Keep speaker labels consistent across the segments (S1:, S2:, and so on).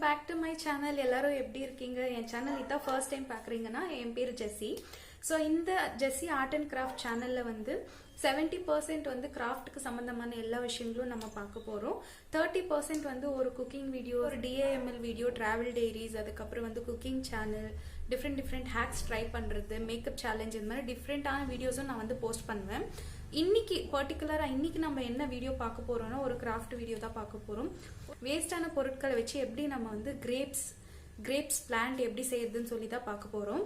S1: Back to my channel. எல்லாரும் எப்படி இருக்கீங்க? என் சேனல் இதான் ஃபர்ஸ்ட் டைம் பார்க்குறீங்கன்னா என் பேர் ஜெஸ்ஸி. ஸோ இந்த ஜெஸ்ஸி ஆர்ட் அண்ட் கிராஃப்ட் சேனலில் வந்து 70% வந்து கிராஃப்ட்டுக்கு சம்மந்தமான எல்லா விஷயங்களும் நம்ம பார்க்க போகிறோம். 30% வந்து ஒரு குக்கிங் வீடியோ, ஒரு டிஏஎம்எல் வீடியோ, ட்ராவல் டைரிஸ், அதுக்கப்புறம் வந்து cooking channel, different hacks try பண்ணுறது, மேக்கப் சேலஞ்ச், இந்த மாதிரி டிஃப்ரெண்ட்டான வீடியோஸும் நான் வந்து போஸ்ட் பண்ணுவேன். இன்னைக்கு பர்டிகுலராக இன்னைக்கு நம்ம என்ன வீடியோ பார்க்க போகிறோம்னா ஒரு கிராஃப்ட் வீடியோ தான் பார்க்க போகிறோம். வேஸ்டான பொருட்களை வச்சு எப்படி நம்ம வந்து கிரேப்ஸ் பிளான்ட் எப்படி செய்யறதுன்னு சொல்லி தான் பார்க்க போகிறோம்.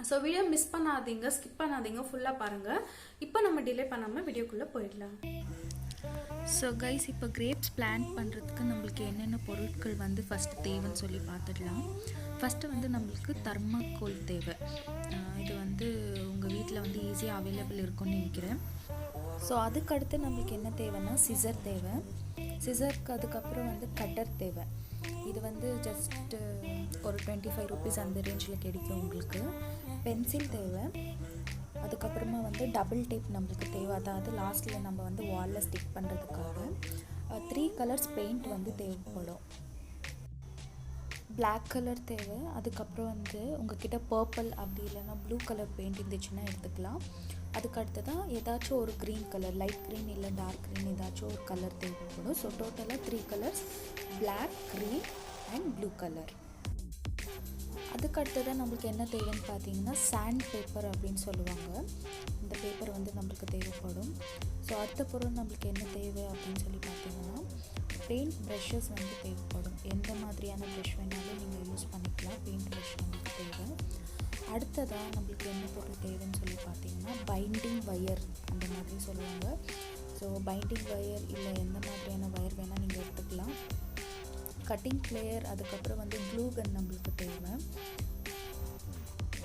S1: ஸோ வீடியோ மிஸ் பண்ணாதீங்க, ஸ்கிப் பண்ணாதீங்க, ஃபுல்லாக பாருங்கள். இப்போ நம்ம டிலே பண்ணாமல் வீடியோக்குள்ளே போயிடலாம். ஸோ கைஸ், இப்போ கிரேப்ஸ் பிளான்ட் பண்ணுறதுக்கு நம்மளுக்கு என்னென்ன பொருட்கள் வந்து ஃபஸ்ட்டு தேவைன்னு சொல்லி பார்த்துடலாம். ஃபஸ்ட்டு வந்து நம்மளுக்கு தெர்மாக்கோல் தேவை. இது வந்து உங்கள் வீட்டில் வந்து ஈஸியாக அவைலபிள் இருக்கும்னு நினைக்கிறேன். ஸோ அதுக்கடுத்து நம்மளுக்கு என்ன தேவைன்னா சிசர் தேவை. சிசருக்கு அதுக்கப்புறம் வந்து கட்டர் தேவை. இது வந்து ஜஸ்ட்டு ஒரு 25 ருபீஸ் அந்த ரேஞ்சில் கிடைக்கும் உங்களுக்கு. பென்சில் தேவை. அதுக்கப்புறமா வந்து டபுள் டேப் நம்மளுக்கு தேவை, அதாவது லாஸ்ட்டில் நம்ம வந்து வாலில் ஸ்டிக் பண்ணுறதுக்காக. 3 கலர்ஸ் பெயிண்ட் வந்து தேவைப்படும். பிளாக் கலர் தேவை. அதுக்கப்புறம் வந்து உங்ககிட்ட பர்பிள் அப்படி இல்லைன்னா ப்ளூ கலர் பெயிண்ட் இருந்துச்சுன்னா எடுத்துக்கலாம். அதுக்கடுத்து தான் ஏதாச்சும் ஒரு க்ரீன் கலர், லைட் க்ரீன் இல்லை டார்க் க்ரீன் ஏதாச்சும் ஒரு கலர் தேவைப்படும். ஸோ டோட்டலாக 3 colours, black, green and blue colour. அதுக்கடுத்து தான் நம்மளுக்கு என்ன தேவைன்னு பார்த்தீங்கன்னா சாண்ட் பேப்பர் அப்படின்னு சொல்லுவாங்க. இந்த பேப்பர் வந்து நம்மளுக்கு தேவைப்படும். ஸோ அடுத்த பொருள் நம்மளுக்கு என்ன தேவை அப்படின்னு சொல்லி பார்த்தீங்கன்னா பெயிண்ட் ப்ரஷஸ் வந்து தேவைப்படும். எந்த மாதிரியான ப்ரஷ் வேணாலும் நீங்கள் யூஸ் பண்ணிக்கலாம். பெயிண்ட் ப்ரஷ் நம்மளுக்கு தேவை. அடுத்ததாக நம்மளுக்கு என்ன பொருள் தேவைன்னு சொல்லி பார்த்தீங்கன்னா பைண்டிங் வயர் அந்த மாதிரி சொல்லுவாங்க. ஸோ பைண்டிங் வயர் இல்லை எந்த மாதிரியான வயர் வேணால் நீங்கள் எடுத்துக்கலாம். கட்டிங் பிளேயர், அதுக்கப்புறம் வந்து க்ளூ கன் நம்மளுக்கு தேவை.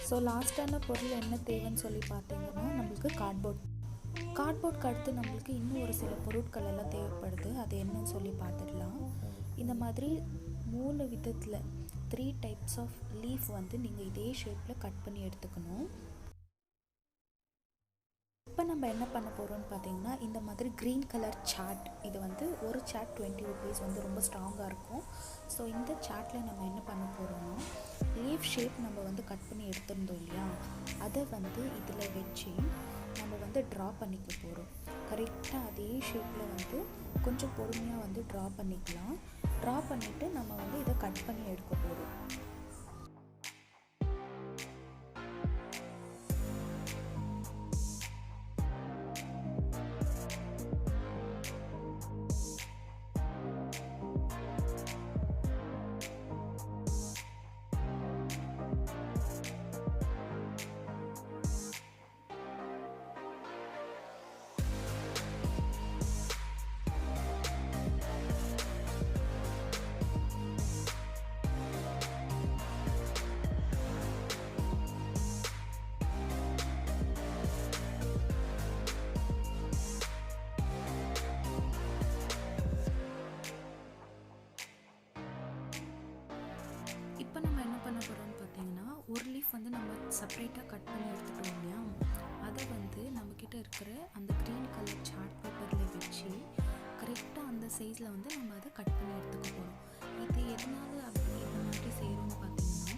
S1: ஸோ லாஸ்ட்டான பொருள் என்ன தேவைன்னு சொல்லி பார்த்தீங்கன்னா நம்மளுக்கு கார்ட்போர்டுக்கு அடுத்து நம்மளுக்கு இன்னும் ஒரு சில பொருட்கள் எல்லாம் தேவைப்படுது. அது என்னன்னு சொல்லி பார்த்துடலாம். இந்த மாதிரி 3 விதத்தில் 3 டைப்ஸ் ஆஃப் லீஃப் வந்து நீங்கள் இதே ஷேப்பில் கட் பண்ணி எடுத்துக்கணும். இப்போ நம்ம என்ன பண்ண போகிறோம்னு பார்த்தீங்கன்னா இந்த மாதிரி க்ரீன் கலர் சார்ட், இது வந்து ஒரு சார்ட் 20 ருபீஸ் வந்து ரொம்ப ஸ்ட்ராங்காக இருக்கும். ஸோ இந்த சார்ட்டில் நம்ம என்ன பண்ண போகிறோம்னா லீஃப் ஷேப் நம்ம வந்து கட் பண்ணி எடுத்துருந்தோம் இல்லையா, அதை வந்து இதில் வச்சு நம்ம வந்து ட்ரா பண்ணிக்க போகிறோம். கரெக்டாக அதே ஷேப்பில் வந்து கொஞ்சம் பொறுமையாக வந்து ட்ரா பண்ணிக்கலாம். ட்ரா பண்ணிவிட்டு நம்ம வந்து இதை கட் பண்ணி எடுக்க போகிறோம். இப்போ நம்ம என்ன பண்ண போகிறோம்னு பார்த்தீங்கன்னா ஒரு லீஃப் வந்து நம்ம செப்பரேட்டாக கட் பண்ணி எடுத்துட்டோம் இல்லையா, அதை வந்து நம்மக்கிட்ட இருக்கிற அந்த க்ரீன் கலர் சார்ட் பேப்பரில் வச்சு கரெக்டாக அந்த சைஸில் வந்து நம்ம அதை கட் பண்ணி எடுத்துக்க போகிறோம். இது எதனால அப்படி இந்த மாதிரி செய்கிறோம்னு பார்த்தீங்கன்னா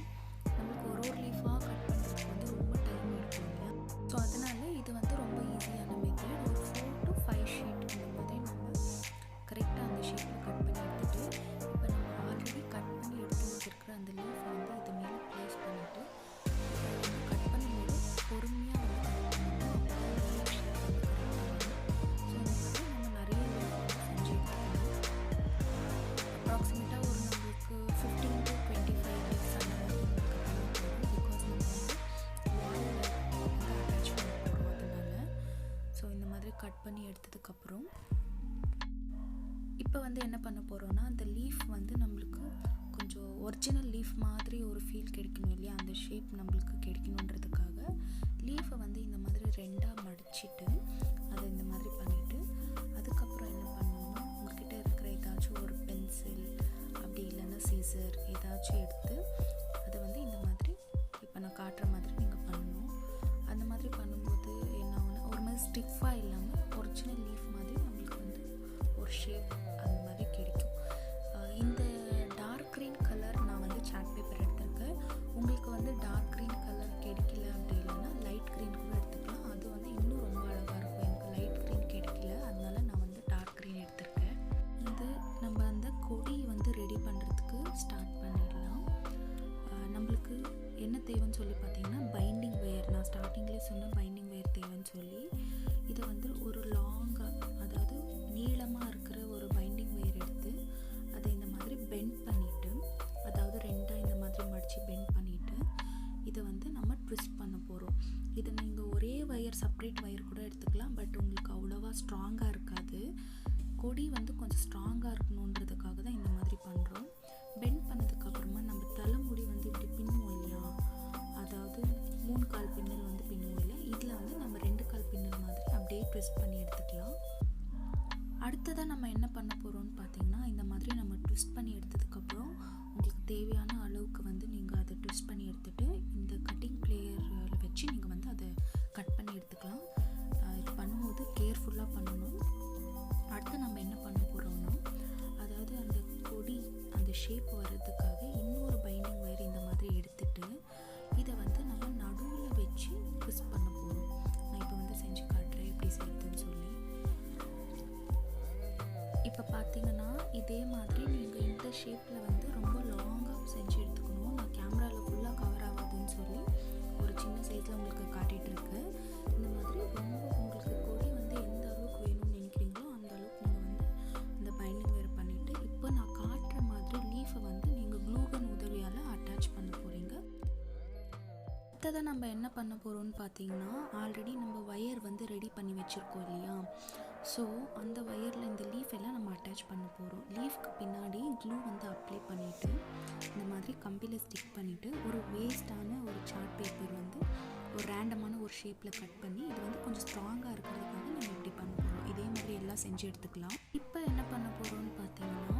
S1: நம்மளுக்கு ஒரு லீஃபாக கட் பண்ணுறதுக்கு வந்து ரொம்ப டைம் எடுக்கும் இல்லையா. ஸோ அதனால் இது வந்து ரொம்ப ஈஸியான மெத்தட். ஒரு 4 to 5 ஷீட் இந்த மாதிரி நம்ம கரெக்டாக அந்த ஷீட்டில் கட் பண்ணி எடுத்துகிட்டு இப்போ நம்ம ஆல்ரெடி கட் பண்ணி எடுத்து வச்சுருக்கிற அந்த லீஃப் வந்து இது மேலே ப்ளேஸ் பண்ணிவிட்டு கட் பண்ணும்போது பொறுமையாக வந்து கட் பண்ணணும். அப்போ தான் லீஃப் ஷேப் வந்து கரெக்டாக வரும். ஸோ இந்த மாதிரி நம்ம நிறைய லீஃப் வந்து செஞ்சு எடுத்துக்கணும். அப்ராக்சிமேட்டாக ஒரு நம்மளுக்கு 15 to 25 லீஃப்ஸ் அந்த மாதிரி நம்மளுக்கு தேவைப்படும். பிகாஸ் நம்ம வந்து வாலில் வந்து அட்டாச் பண்ண போகிறோம் அதனால. ஸோ இந்த மாதிரி கட் பண்ணி எடுத்ததுக்கப்புறம் இப்போ வந்து என்ன பண்ண போகிறோன்னா அந்த லீஃப் வந்து நம்மளுக்கு கொஞ்சம் ஒரிஜினல் லீஃப் மாதிரி ஒரு ஃபீல் கிடைக்கணும் இல்லையா, அந்த ஷேப் நம்மளுக்கு கிடைக்கணுன்றதுக்காக லீஃபை வந்து இந்த மாதிரி 2ஆக மடிச்சிட்டு அதை இந்த மாதிரி பண்ணிவிட்டு அதுக்கப்புறம் என்ன பண்ணணும்னா உங்கள்கிட்ட இருக்கிற ஏதாச்சும் ஒரு பென்சில் அப்படி இல்லைன்னா சீசர் ஏதாச்சும் எடுத்து அதை வந்து இந்த மாதிரி இப்போ நான் காட்டுற மாதிரி நீங்கள் பண்ணணும். அந்த மாதிரி பண்ணும்போது என்ன ஆகும்னா ஒரு மாதிரி ஸ்டிஃபாக இல்லாமல் ஒரிஜினல் லீஃப் மாதிரி நம்மளுக்கு வந்து ஒரு ஷேப் அந்த மாதிரி கிடைக்கும். இந்த dark green dark green colour கிடைக்கல அப்படி இல்லைன்னா லைட் க்ரீன் கூட எடுத்துக்கலாம். அது வந்து இன்னும் ரொம்ப அழகாக இருக்கும். எனக்கு லைட் க்ரீன் கிடைக்கல, அதனால நான் வந்து டார்க் க்ரீன் எடுத்திருக்கேன். இது நம்ம அந்த கொடி வந்து ரெடி பண்ணுறதுக்கு ஸ்டார்ட் பண்ணிடலாம். நம்மளுக்கு என்ன தேவைன்னு சொல்லி பார்த்தீங்கன்னா பைண்டிங் ஒயர். நான் ஸ்டார்டிங்லேயே சொன்ன பைண்டிங் ஒயர் தேவைன்னு சொல்லி இதை வந்து ஒரு லாங்காக, அதாவது நீளமாக இருக்கிற ஒரு பைண்டிங் ஒயர் எடுத்து அதை இந்த மாதிரி பெண்ட் பண்ணிவிட்டு, அதாவது ரெண்டாக இந்த மாதிரி மடித்து பெண்ட் பண்ணிவிட்டு இதை வந்து நம்ம ட்விஸ்ட் பண்ண போகிறோம். இதை நீங்கள் ஒரே ஒயர், செப்ரேட் ஒயர் கூட எடுத்துக்கலாம். பட் உங்களுக்கு அவ்வளோவா ஸ்ட்ராங்காக இருக்காது. கொடி வந்து கொஞ்சம் ஸ்ட்ராங்காக இருக்கணுன்றதுக்காக தான் இந்த மாதிரி பண்ணுறோம். பெண்ட் பண்ணதுக்கப்புறமா நம்ம தலைமுடி வந்து இப்படி பின்னுவோம் இல்லையா, அதாவது 3 கால் பின்னல் வந்து பின்னுவோம் இல்லை, இதில் வந்து நம்ம 2 கால் பின்னல் மாதிரி அப்படியே ட்விஸ்ட் பண்ணி எடுத்துக்கலாம். அடுத்ததாக நம்ம என்ன பண்ண போகிறோம்னு பார்த்தீங்கன்னா, இந்த மாதிரி நம்ம ட்விஸ்ட் பண்ணி எடுத்ததுக்கப்புறம் உங்களுக்கு தேவையான அளவுக்கு வந்து நீங்கள் அதை ட்விஸ்ட் பண்ணி எடுத்துகிட்டு இந்த கட்டிங் பிளேயரில் வச்சு நீங்கள் வந்து அதை கட் பண்ணி எடுத்துக்கலாம். இது பண்ணும்போது கேர்ஃபுல்லாக பண்ணணும். அடுத்து நம்ம என்ன பண்ண போகிறோம்னா, அதாவது அந்த கொடி அந்த ஷேப் வர்றதுக்காக இன்னொரு பைண்டிங் ஒயர் இந்த மாதிரி எடுத்துகிட்டு இதை வந்து நம்ம நடுவில் வச்சு ட்விஸ்ட் பண்ண போகிறோம். நான் இப்போ வந்து செஞ்சு காட்டுறேன் எப்படி செய்யுதுன்னு சொல்லி. இப்போ பார்த்தீங்கன்னா இதே மாதிரி நீங்கள் இந்த ஷேப்பில் வந்து ரொம்ப லாங்காக செஞ்சு எடுத்துக்கணும். நான் கேமராவில் ஃபுல்லாக கவர் ஆகாதுன்னு சொல்லி ஒரு சின்ன சைஸில் உங்களுக்கு காட்டிகிட்ருக்கு. இந்த மாதிரி ரொம்ப உங்களுக்கு கொடி வந்து எந்த அளவுக்கு வேணும்னு நினைக்கிறீங்களோ அந்த அளவுக்கு நீங்கள் வந்து இந்த பைண்டிங் வேர் பண்ணிவிட்டு, இப்போ நான் காட்டுற மாதிரி லீஃபை வந்து நீங்கள் க்ளூகன் உதவியால் அட்டாச் பண்ண போகிறீங்க. அடுத்ததை நம்ம என்ன பண்ண போகிறோம்னு பார்த்தீங்கன்னா, ஆல்ரெடி நம்ம ஒயர் வந்து ரெடி பண்ணி வச்சுருக்கோம் இல்லையா, ஸோ அந்த ஒயரில் இந்த லீஃப் எல்லாம் நம்ம அட்டாச் பண்ண போகிறோம். லீஃப்க்கு பின்னாடி க்ளூ வந்து அப்ளை பண்ணிவிட்டு இந்த மாதிரி கம்பியில் ஸ்டிக் பண்ணிவிட்டு ஒரு வேஸ்டான ஒரு சார்ட் பேப்பர் வந்து ஒரு ரேண்டமான ஒரு ஷேப்பில் கட் பண்ணி, இது வந்து கொஞ்சம் ஸ்ட்ராங்காக இருக்கிறதுக்காக நம்ம இப்படி பண்ண போகிறோம். இதே மாதிரி எல்லாம் செஞ்சு எடுத்துக்கலாம். இப்போ என்ன பண்ண போகிறோம்னு பார்த்தீங்கன்னா,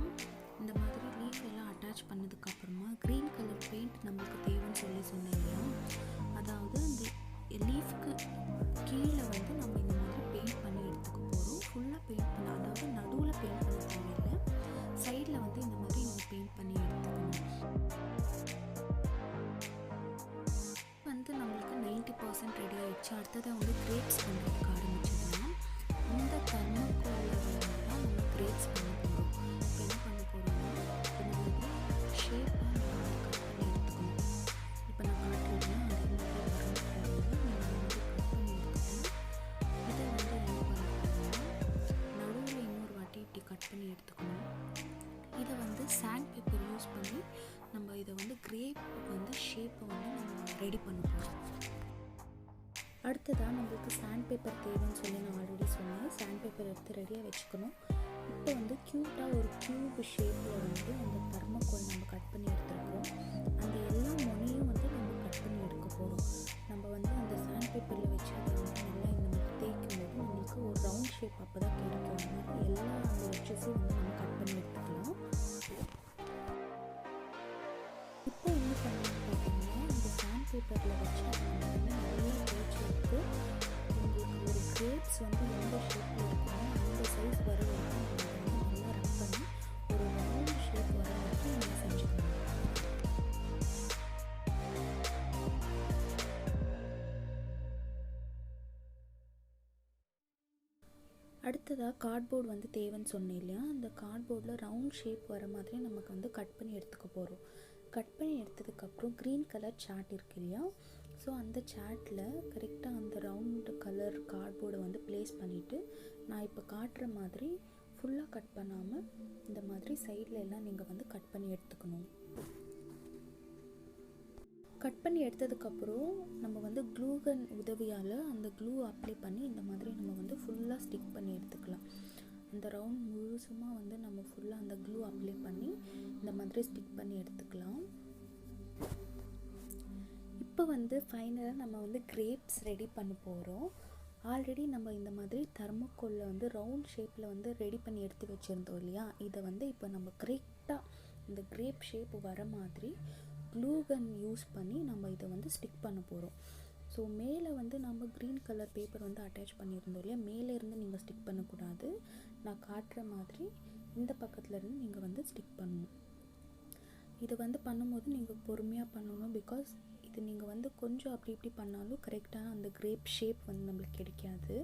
S1: இந்த மாதிரி லீஃப் எல்லாம் அட்டாச் பண்ணதுக்கப்புறமா க்ரீன் கலர் பெயிண்ட் நம்மளுக்கு தேவைன்னு சொல்லி சொன்னேன் இல்லையா, அதாவது அந்த லீஃப்க்கு கீழே வந்து நம்ம இந்த மாதிரி பெயிண்ட் பண்ணி எடுத்துக்க போகிறோம். ஃபுல்லாக பெயிண்ட் பண்ண, அதாவது நடுவில் பெயிண்ட் பண்ண தேவையில்லை, சைடில் வந்து இந்த மாதிரி நம்ம பெயிண்ட் பண்ணி எடுத்துக்கணும். வந்து நம்மளுக்கு 90% ரெடி ஆகிடுச்சு. அடுத்ததை வந்து கிரேப்ஸ் பண்ணுறதுக்கு ஆரம்பிச்சிடலாம். இந்த தெர்மாக்கோலில் தான் நம்ம கிரேப்ஸ் பண்ண போகிறோம். இப்போ என்ன பண்ண போகிறோம்னா, இந்த மாதிரி ஷேப்பாக நம்ம கட் பண்ணி எடுத்துக்கணும். இப்போ நான் காட்டுறேன் அதே மாதிரி வரணும் கட் பண்ணி எடுத்துக்கணும். இதை வந்து என்ன பண்ண போகிறோம்னா, நடுவில் இன்னொரு வாட்டி இப்படி கட் பண்ணி எடுத்துக்கணும். இதை வந்து சாண்ட் பேப்பர் யூஸ் பண்ணி நம்ம இதை வந்து கிரேப் வந்து ஷேப்பை வந்து நம்ம ரெடி பண்ண போகிறோம். அடுத்ததாக நம்மளுக்கு சாண்ட் பேப்பர் தேவைன்னு சொல்லி நான் ஆல்ரெடி சொன்னேன். சாண்ட் பேப்பர் எடுத்து ரெடியாக வச்சுக்கணும். இப்போ வந்து க்யூட்டாக ஒரு க்யூப் ஷேப்பில் வந்து அந்த தெர்மாக்கோல் நம்ம கட் பண்ணி எடுத்துருக்கோம். அந்த எல்லா முனையும் வந்து நம்ம கட் பண்ணி எடுக்க போகிறோம். நம்ம வந்து அந்த சாண்ட் பேப்பரில் வச்சு அதை வந்து நல்லா இந்த மாதிரி தேய்க்கும் போது நம்மளுக்கு ஒரு ரவுண்ட் ஷேப் அப்போ தான் கிடைக்கும். அந்த மாதிரி எல்லா அந்த எட்ஜஸையும் வந்து நம்ம கட் பண்ணி எடுத்துக்கலாம். இப்போ என்ன பண்ணணும்னு பார்த்தீங்கன்னா, இந்த சாண்ட் பேப்பரில் வச்சு அதை வந்து நல்லா தேய்ச்சி எடுத்து உங்களுக்கு ஒரு கிரேப்ஸ் வந்து எந்த ஷேப்பில் இருக்குமோ அந்த சைஸ் வர வரைக்கும் நம்ம வந்து நல்லா ரப் பண்ணி ஒரு ரவுண்ட் ஷேப் வர வரைக்கும் நம்ம செஞ்சுக்கணும். அடுத்ததாக கார்ட்போர்டு வந்து தேவைன்னு சொன்னேன் இல்லையா, அந்த கார்ட்போர்டில் ரவுண்ட் ஷேப் வர மாதிரி நமக்கு வந்து கட் பண்ணி எடுத்துக்க போகிறோம். கட் பண்ணி எடுத்ததுக்கப்புறம் க்ரீன் கலர் சார்ட் இருக்கு இல்லையா, ஸோ அந்த சார்ட்டில் கரெக்டாக அந்த ரவுண்டு கலர் கார்ட்போர்டை வந்து ப்ளேஸ் பண்ணிவிட்டு, நான் இப்போ காட்டுற மாதிரி ஃபுல்லாக கட் பண்ணாமல் இந்த மாதிரி சைடில் எல்லாம் நீங்கள் வந்து கட் பண்ணி எடுத்துக்கணும். கட் பண்ணி எடுத்ததுக்கப்புறம் நம்ம வந்து க்ளூகன் உதவியால் அந்த க்ளூ அப்ளை பண்ணி இந்த மாதிரி நம்ம வந்து ஃபுல்லாக ஸ்டிக் பண்ணி எடுத்துக்கலாம். அந்த ரவுண்ட் முழுசுமாக வந்து நம்ம ஃபுல்லாக அந்த க்ளூ அப்ளை பண்ணி இந்த மாதிரி ஸ்டிக் பண்ணி எடுத்துக்கலாம். இப்போ வந்து ஃபைனலாக நம்ம வந்து கிரேப்ஸ் ரெடி பண்ண போகிறோம். ஆல்ரெடி நம்ம இந்த மாதிரி தெர்மாக்கோலில் வந்து ரவுண்ட் ஷேப்பில் வந்து ரெடி பண்ணி எடுத்து வச்சுருந்தோம் இல்லையா, இதை வந்து இப்போ நம்ம கரெக்டாக இந்த கிரேப் ஷேப் வர மாதிரி க்ளூகன் யூஸ் பண்ணி நம்ம இதை வந்து ஸ்டிக் பண்ண போகிறோம். ஸோ மேலே வந்து நம்ம க்ரீன் கலர் பேப்பர் வந்து அட்டாச் பண்ணியிருந்தோம் இல்லையா, மேலே இருந்து நீங்கள் ஸ்டிக் பண்ணக்கூடாது. நான் காட்டுற மாதிரி இந்த பக்கத்துலேருந்து நீங்கள் வந்து ஸ்டிக் பண்ணணும். இது வந்து பண்ணும்போது நீங்கள் பொறுமையாக பண்ணணும். பிகாஸ் இது நீங்கள் வந்து கொஞ்சம் அப்படி இப்படி பண்ணாலும் கரெக்டான அந்த கிரேப் ஷேப் வந்து நம்மளுக்கு கிடைக்காது.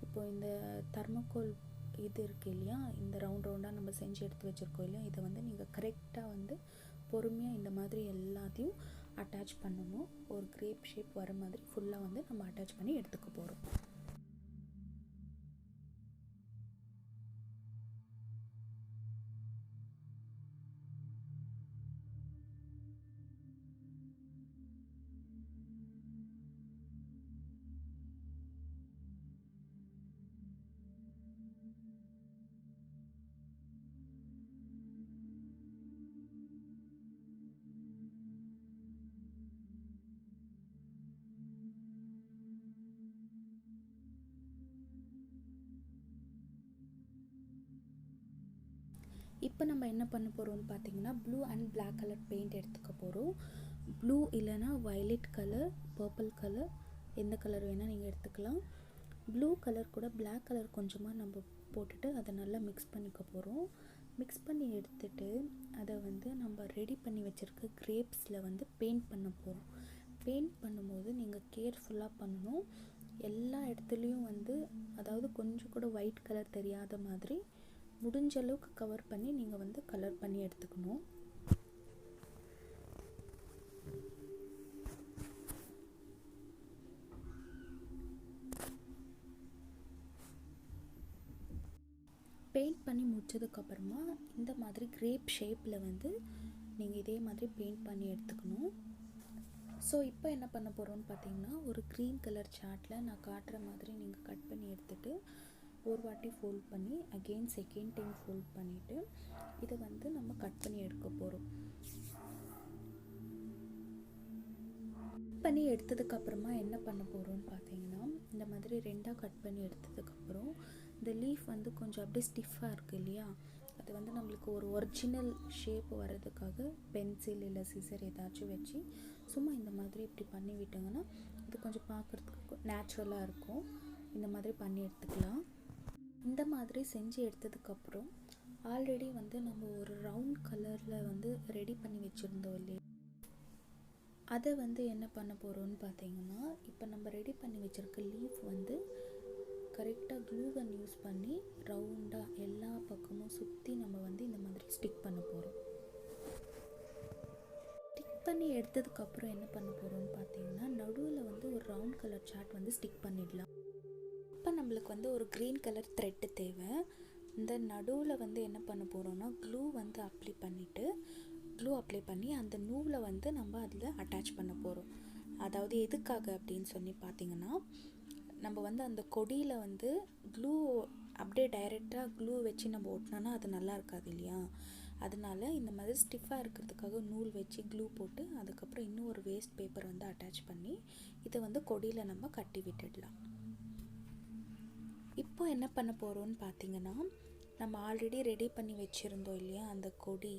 S1: இப்போ இந்த தெர்மோகோல் இது இருக்குது இல்லையா, இந்த ரவுண்டாக நம்ம செஞ்சு எடுத்து வச்சுருக்கோம் இல்லையா, இதை வந்து நீங்கள் கரெக்டாக வந்து பொறுமையாக இந்த மாதிரி எல்லாத்தையும் அட்டாச் பண்ணணும். ஒரு கிரேப் ஷேப் வர மாதிரி ஃபுல்லாக வந்து நம்ம அட்டாச் பண்ணி எடுத்துக்க போகிறோம். இப்போ நம்ம என்ன பண்ண போகிறோம்னு பார்த்தீங்கன்னா, blue and black colour paint எடுத்துக்க போகிறோம். ப்ளூ இல்லைனா வயலட் கலர், பர்பிள் கலர், எந்த கலர் வேணால் நீங்கள் எடுத்துக்கலாம். ப்ளூ கலர் கூட பிளாக் கலர் கொஞ்சமாக நம்ம போட்டுட்டு அதை நல்லா மிக்ஸ் பண்ணிக்க போகிறோம். மிக்ஸ் பண்ணி எடுத்துட்டு அதை வந்து நம்ம ரெடி பண்ணி வச்சுருக்க கிரேப்ஸில் வந்து பெயிண்ட் பண்ண போகிறோம். பெயிண்ட் பண்ணும்போது நீங்கள் கேர்ஃபுல்லாக பண்ணணும். எல்லா இடத்துலையும் வந்து அதாவது கொஞ்சம் கூட ஒயிட் கலர் தெரியாத மாதிரி முடிஞ்ச அளவுக்கு கவர் பண்ணி நீங்கள் வந்து கலர் பண்ணி எடுத்துக்கணும். பெயிண்ட் பண்ணி முடிச்சதுக்கப்புறமா இந்த மாதிரி கிரேப் ஷேப்பில் வந்து நீங்கள் இதே மாதிரி பெயிண்ட் பண்ணி எடுத்துக்கணும். ஸோ இப்போ என்ன பண்ண போகிறோம்னு பார்த்தீங்கன்னா, ஒரு க்ரீன் கலர் சார்ட்டில் நான் காட்டுற மாதிரி நீங்கள் கட் பண்ணி எடுத்துகிட்டு ஒரு வாட்டி ஃபோல்ட் பண்ணி அகெயின் செகண்ட் டைம் ஃபோல்ட் பண்ணிவிட்டு இதை வந்து நம்ம கட் பண்ணி எடுக்க போகிறோம். பண்ணி எடுத்ததுக்கப்புறமா என்ன பண்ண போகிறோம்னு பார்த்தீங்கன்னா, இந்த மாதிரி ரெண்டாக கட் பண்ணி எடுத்ததுக்கப்புறம் இந்த லீஃப் வந்து கொஞ்சம் அப்படியே ஸ்டிஃபாக இருக்குது இல்லையா, அது வந்து நம்மளுக்கு ஒரு ஒரிஜினல் ஷேப் வர்றதுக்காக பென்சில் இல்லை சிசர் ஏதாச்சும் வச்சு சும்மா இந்த மாதிரி இப்படி பண்ணி விட்டாங்கன்னா இது கொஞ்சம் பார்க்குறதுக்கு நேச்சுரலாக இருக்கும். இந்த மாதிரி பண்ணி எடுத்துக்கலாம். இந்த மாதிரி செஞ்சு எடுத்ததுக்கப்புறம் ஆல்ரெடி வந்து நம்ம ஒரு ரவுண்ட் கலரில் வந்து ரெடி பண்ணி வச்சுருந்தோம் இல்லையா, அதை வந்து என்ன பண்ண போகிறோம்னு பார்த்தீங்கன்னா, இப்போ நம்ம ரெடி பண்ணி வச்சுருக்க லீஃப் வந்து கரெக்டாக க்ளூ கன் யூஸ் பண்ணி ரவுண்டாக எல்லா பக்கமும் சுற்றி நம்ம வந்து இந்த மாதிரி ஸ்டிக் பண்ண போகிறோம். ஸ்டிக் பண்ணி எடுத்ததுக்கப்புறம் என்ன பண்ண போகிறோம்னு பார்த்தீங்கன்னா, நடுவில் வந்து ஒரு ரவுண்ட் கலர் சார்ட் வந்து ஸ்டிக் பண்ணிடலாம். இப்போ நம்மளுக்கு வந்து ஒரு க்ரீன் கலர் த்ரெட்டு தேவை. இந்த நடுவில் வந்து என்ன பண்ண போகிறோம்னா, க்ளூ வந்து அப்ளை பண்ணி அந்த நூலை வந்து நம்ம அதில் அட்டாச் பண்ண போகிறோம். அதாவது எதுக்காக அப்படின்னு சொல்லி பார்த்தீங்கன்னா, நம்ம வந்து அந்த கொடியில் வந்து க்ளூ அப்படியே டைரெக்டாக க்ளூ வச்சு நம்ம ஒட்டினோன்னா அது நல்லா இருக்காது இல்லையா, அதனால இந்த மாதிரி ஸ்டிஃபாக இருக்கிறதுக்காக நூல் வச்சு க்ளூ போட்டு அதுக்கப்புறம் இன்னும் ஒரு வேஸ்ட் பேப்பர் வந்து அட்டாச் பண்ணி இதை வந்து கொடியில் நம்ம கட்டி விட்டுடலாம். இப்போ என்ன பண்ண போகிறோம்னு பார்த்தீங்கன்னா, நம்ம ஆல்ரெடி ரெடி பண்ணி வச்சுருந்தோம் இல்லையா அந்த கொடி,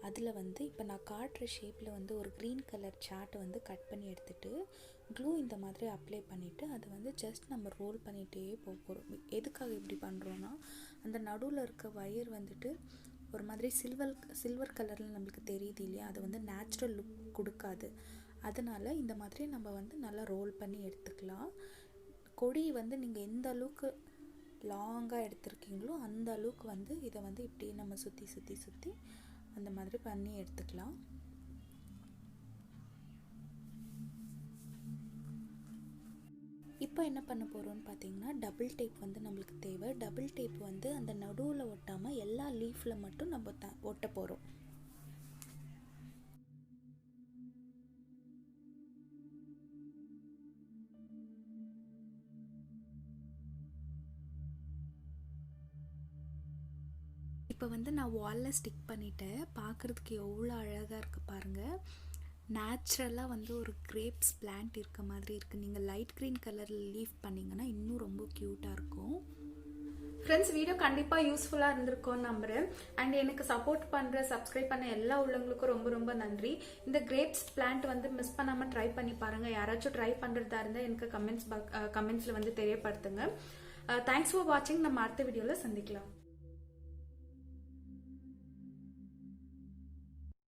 S1: அதில் வந்து இப்போ நான் காட்டுற ஷேப்பில் வந்து ஒரு க்ரீன் கலர் சார்ட்டை வந்து கட் பண்ணி எடுத்துகிட்டு க்ளூ இந்த மாதிரி அப்ளை பண்ணிவிட்டு அதை வந்து ஜஸ்ட் நம்ம ரோல் பண்ணிகிட்டே போகிறோம். எதுக்காக இப்படி பண்ணுறோன்னா, அந்த நடுவில் இருக்க வயர் வந்துட்டு ஒரு மாதிரி சில்வர் கலரில் நம்மளுக்கு தெரியுது இல்லையா, அது வந்து நேச்சுரல் லுக் கொடுக்காது. அதனால் இந்த மாதிரி நம்ம வந்து நல்லா ரோல் பண்ணி எடுத்துக்கலாம். கொடி வந்து நீங்கள் எந்த அளவுக்கு லாங்காக எடுத்துருக்கீங்களோ அந்த அளவுக்கு வந்து இதை வந்து இப்படி நம்ம சுற்றி அந்த மாதிரி பண்ணி எடுத்துக்கலாம். இப்போ என்ன பண்ண போகிறோம்னு பார்த்தீங்கன்னா, டபுள் டேப் வந்து நம்மளுக்கு தேவை. டபுள் டேப் வந்து அந்த நடுவில் ஒட்டாமல் எல்லா லீஃபில் மட்டும் நம்ம ஒட்ட போகிறோம். இப்போ வந்து நான் வாலில் ஸ்டிக் பண்ணிட்டேன். பார்க்குறதுக்கு எவ்வளோ அழகாக இருக்குது பாருங்கள். நேச்சுரலாக வந்து ஒரு கிரேப்ஸ் பிளான்ட் இருக்க மாதிரி இருக்குது. நீங்கள் லைட் க்ரீன் கலரில் லீஃப் பண்ணிங்கன்னா இன்னும் ரொம்ப க்யூட்டாக இருக்கும். ஃப்ரெண்ட்ஸ், வீடியோ கண்டிப்பாக யூஸ்ஃபுல்லாக இருந்திருக்கும்னு நம்புகிறேன். அண்ட் எனக்கு சப்போர்ட் பண்ணுற சப்ஸ்கிரைப் பண்ண எல்லா உள்ளவங்களுக்கும் ரொம்ப ரொம்ப நன்றி. இந்த கிரேப்ஸ் பிளான்ட் வந்து மிஸ் பண்ணாமல் ட்ரை பண்ணி பாருங்கள். யாராச்சும் ட்ரை பண்ணுறதா இருந்தால் எனக்கு கமெண்ட்ஸில் வந்து தெரியப்படுத்துங்க. தேங்க்ஸ் ஃபார் வாட்சிங். நம்ம அடுத்த வீடியோவில் சந்திக்கலாம்.